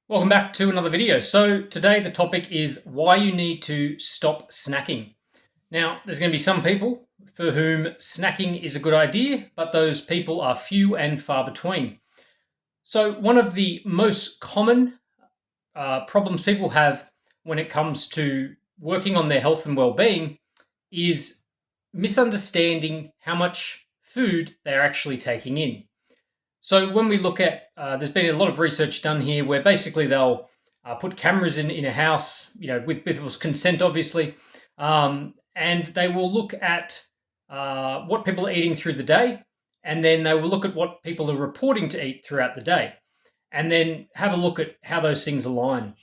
Welcome back to another video. So today the topic is why you need to stop snacking. Now, there's going to be some people for whom snacking is a good idea, but those people are few and far between. So one of the most common problems people have when it comes to working on their health and well-being is misunderstanding how much food they're actually taking in. So when we look at, there's been a lot of research done here where basically they'll put cameras in a house, with people's consent, obviously, and they will look at what people are eating through the day, and then they will look at what people are reporting to eat throughout the day, and then have a look at how those things align.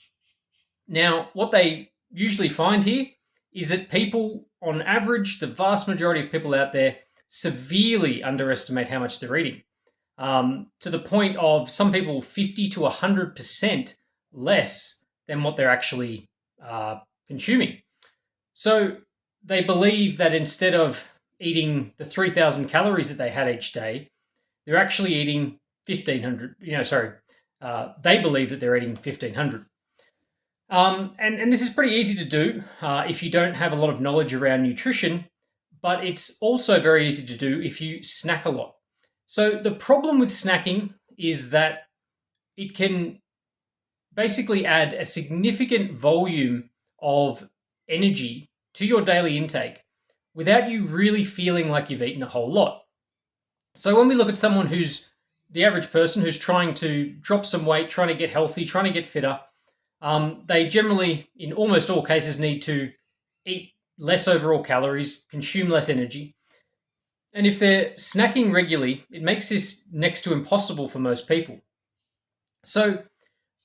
Now, what they usually find here is that people, on average, the vast majority of people out there, severely underestimate how much they're eating, to the point of some people 50 to 100% less than what they're actually consuming. So they believe that instead of eating the 3,000 calories that they had each day, they're actually eating 1,500. They believe that they're eating 1,500. And this is pretty easy to do if you don't have a lot of knowledge around nutrition, but it's also very easy to do if you snack a lot. So the problem with snacking is that it can basically add a significant volume of energy to your daily intake without you really feeling like you've eaten a whole lot. So when we look at someone who's the average person who's trying to drop some weight, trying to get healthy, trying to get fitter, they generally, in almost all cases, need to eat less overall calories, consume less energy. And if they're snacking regularly, it makes this next to impossible for most people. So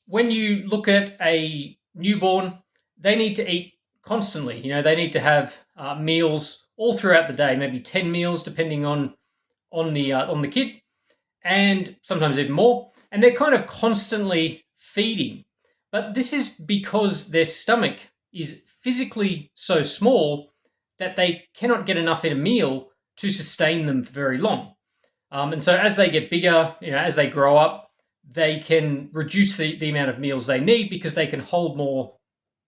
when you look at a newborn, they need to eat constantly. They need to have meals all throughout the day, maybe 10 meals depending on the kid, and sometimes even more. And they're kind of constantly feeding. But this is because their stomach is physically so small that they cannot get enough in a meal to sustain them for very long. And so as they get bigger, as they grow up, they can reduce the amount of meals they need because they can hold more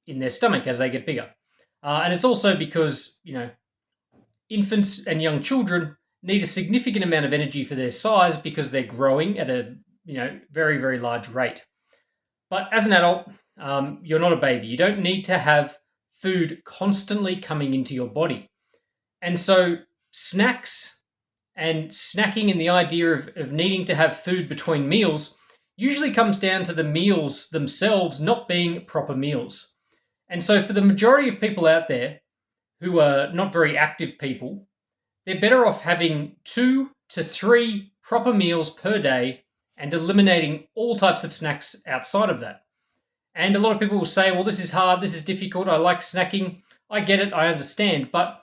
in their stomach as they get bigger. And it's also because, infants and young children need a significant amount of energy for their size because they're growing at a, very, very large rate. But as an adult, you're not a baby. You don't need to have food constantly coming into your body. And so snacks and snacking and the idea of needing to have food between meals usually comes down to the meals themselves not being proper meals. And so for the majority of people out there who are not very active people, they're better off having 2 to 3 proper meals per day and eliminating all types of snacks outside of that. And a lot of people will say, well, this is hard, this is difficult, I like snacking. I get it, I understand. But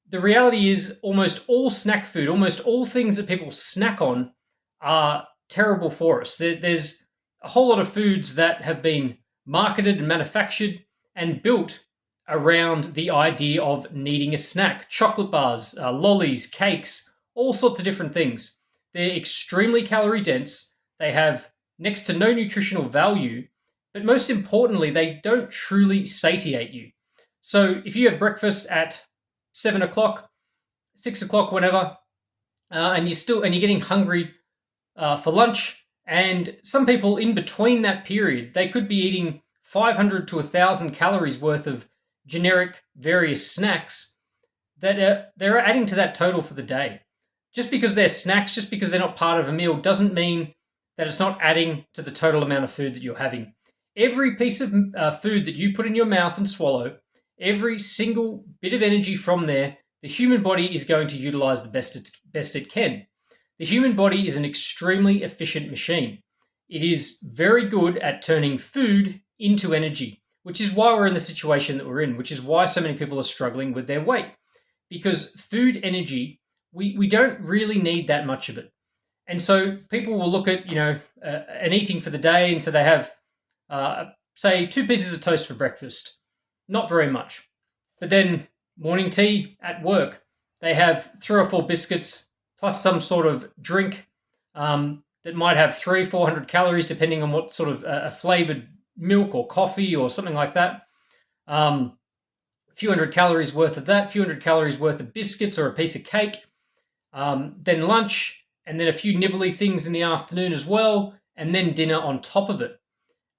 the reality is almost all snack food, almost all things that people snack on are terrible for us. There's a whole lot of foods that have been marketed and manufactured and built around the idea of needing a snack. Chocolate bars, lollies, cakes, all sorts of different things. They're extremely calorie dense. They have next to no nutritional value, but most importantly, they don't truly satiate you. So if you have breakfast at 7 o'clock, 6 o'clock, whenever, and you're getting hungry for lunch, and some people in between that period, they could be eating 500 to 1,000 calories worth of generic various snacks that they're adding to that total for the day. Just because they're snacks, just because they're not part of a meal, doesn't mean that it's not adding to the total amount of food that you're having. Every piece of food that you put in your mouth and swallow, every single bit of energy from there, the human body is going to utilize the best it can. The human body is an extremely efficient machine. It is very good at turning food into energy, which is why we're in the situation that we're in, which is why so many people are struggling with their weight. Because food energy, we don't really need that much of it. And so people will look at, an eating for the day, and so they have, say, 2 pieces of toast for breakfast. Not very much. But then morning tea at work, they have 3 or 4 biscuits plus some sort of drink, that might have 300-400 calories, depending on what sort of a flavored milk or coffee or something like that. A few hundred calories worth of that, a few hundred calories worth of biscuits or a piece of cake. Then lunch, and then a few nibbly things in the afternoon as well, and then dinner on top of it.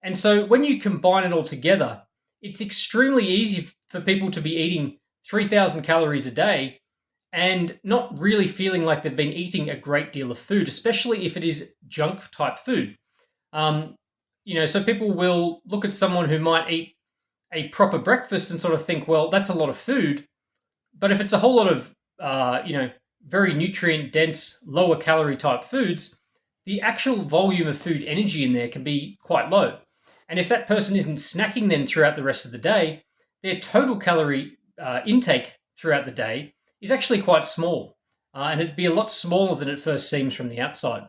And so when you combine it all together, it's extremely easy for people to be eating 3,000 calories a day and not really feeling like they've been eating a great deal of food, especially if it is junk type food. So people will look at someone who might eat a proper breakfast and sort of think, well, that's a lot of food. But if it's a whole lot of, very nutrient dense, lower calorie type foods, the actual volume of food energy in there can be quite low. And if that person isn't snacking then throughout the rest of the day, their total calorie intake throughout the day is actually quite small. And it'd be a lot smaller than it first seems from the outside.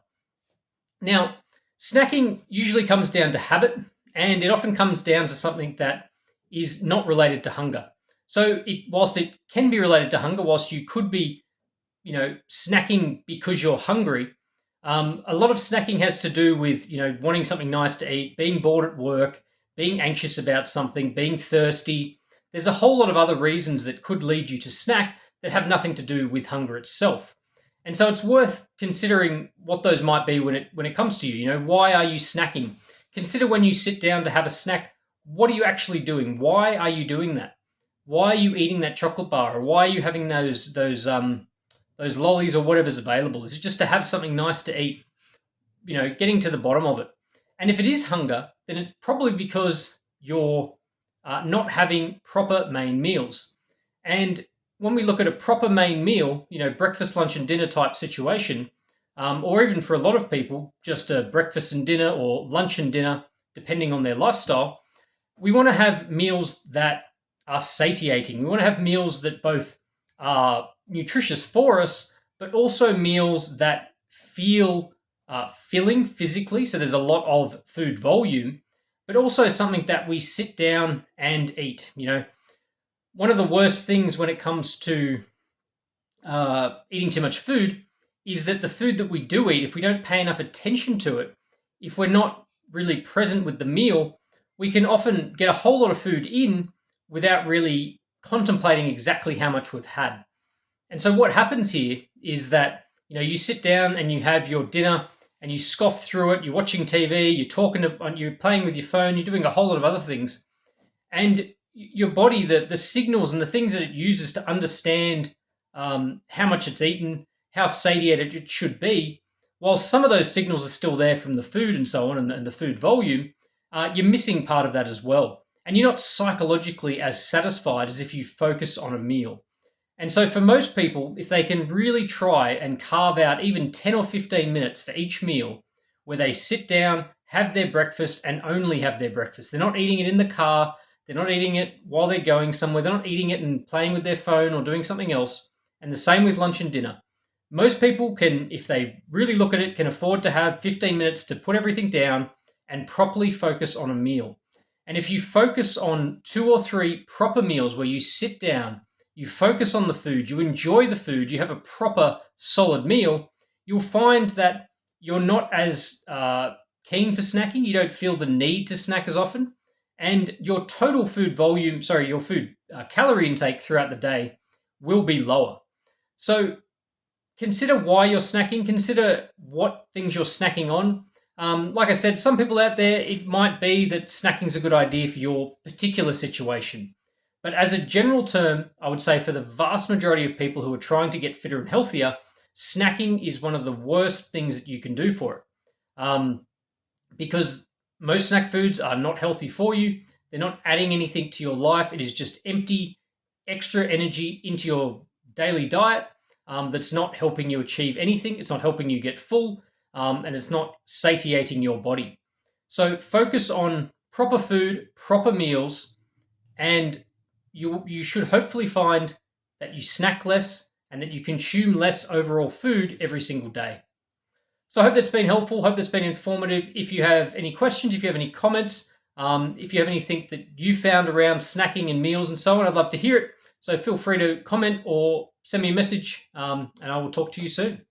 Now, snacking usually comes down to habit, and it often comes down to something that is not related to hunger. So whilst it can be related to hunger, whilst you could be, snacking because you're hungry, a lot of snacking has to do with, wanting something nice to eat, being bored at work, being anxious about something, being thirsty. There's a whole lot of other reasons that could lead you to snack that have nothing to do with hunger itself. And so it's worth considering what those might be when it comes to you. Why are you snacking? Consider when you sit down to have a snack, what are you actually doing? Why are you doing that? Why are you eating that chocolate bar? Or why are you having those lollies or whatever's available? Is it just to have something nice to eat? Getting to the bottom of it. And if it is hunger, then it's probably because you're not having proper main meals. And when we look at a proper main meal, breakfast, lunch, and dinner type situation, or even for a lot of people, just a breakfast and dinner or lunch and dinner, depending on their lifestyle, we want to have meals that are satiating. We want to have meals that both are nutritious for us, but also meals that feel filling physically. So there's a lot of food volume, but also something that we sit down and eat. One of the worst things when it comes to eating too much food is that the food that we do eat, if we don't pay enough attention to it, if we're not really present with the meal, we can often get a whole lot of food in without really contemplating exactly how much we've had. And so what happens here is that, you sit down and you have your dinner and you scoff through it, you're watching TV, you're playing with your phone, you're doing a whole lot of other things. And your body, the signals and the things that it uses to understand how much it's eaten, how satiated it should be, while some of those signals are still there from the food and so on and the food volume, you're missing part of that as well. And you're not psychologically as satisfied as if you focus on a meal. And so for most people, if they can really try and carve out even 10 or 15 minutes for each meal where they sit down, have their breakfast, and only have their breakfast. They're not eating it in the car. They're not eating it while they're going somewhere. They're not eating it and playing with their phone or doing something else. And the same with lunch and dinner. Most people can, if they really look at it, can afford to have 15 minutes to put everything down and properly focus on a meal. And if you focus on 2 or 3 proper meals where you sit down, you focus on the food, you enjoy the food, you have a proper solid meal, you'll find that you're not as keen for snacking. You don't feel the need to snack as often. And your total food volume, your food calorie intake throughout the day will be lower. So consider why you're snacking. Consider what things you're snacking on. Like I said, some people out there, it might be that snacking is a good idea for your particular situation. But as a general term, I would say for the vast majority of people who are trying to get fitter and healthier, snacking is one of the worst things that you can do for it. Because most snack foods are not healthy for you. They're not adding anything to your life. It is just empty, extra energy into your daily diet that's not helping you achieve anything. It's not helping you get full, and it's not satiating your body. So focus on proper food, proper meals, and you should hopefully find that you snack less and that you consume less overall food every single day. So I hope that's been helpful. Hope that's been informative. If you have any questions, if you have any comments, if you have anything that you found around snacking and meals and so on, I'd love to hear it. So feel free to comment or send me a message, and I will talk to you soon.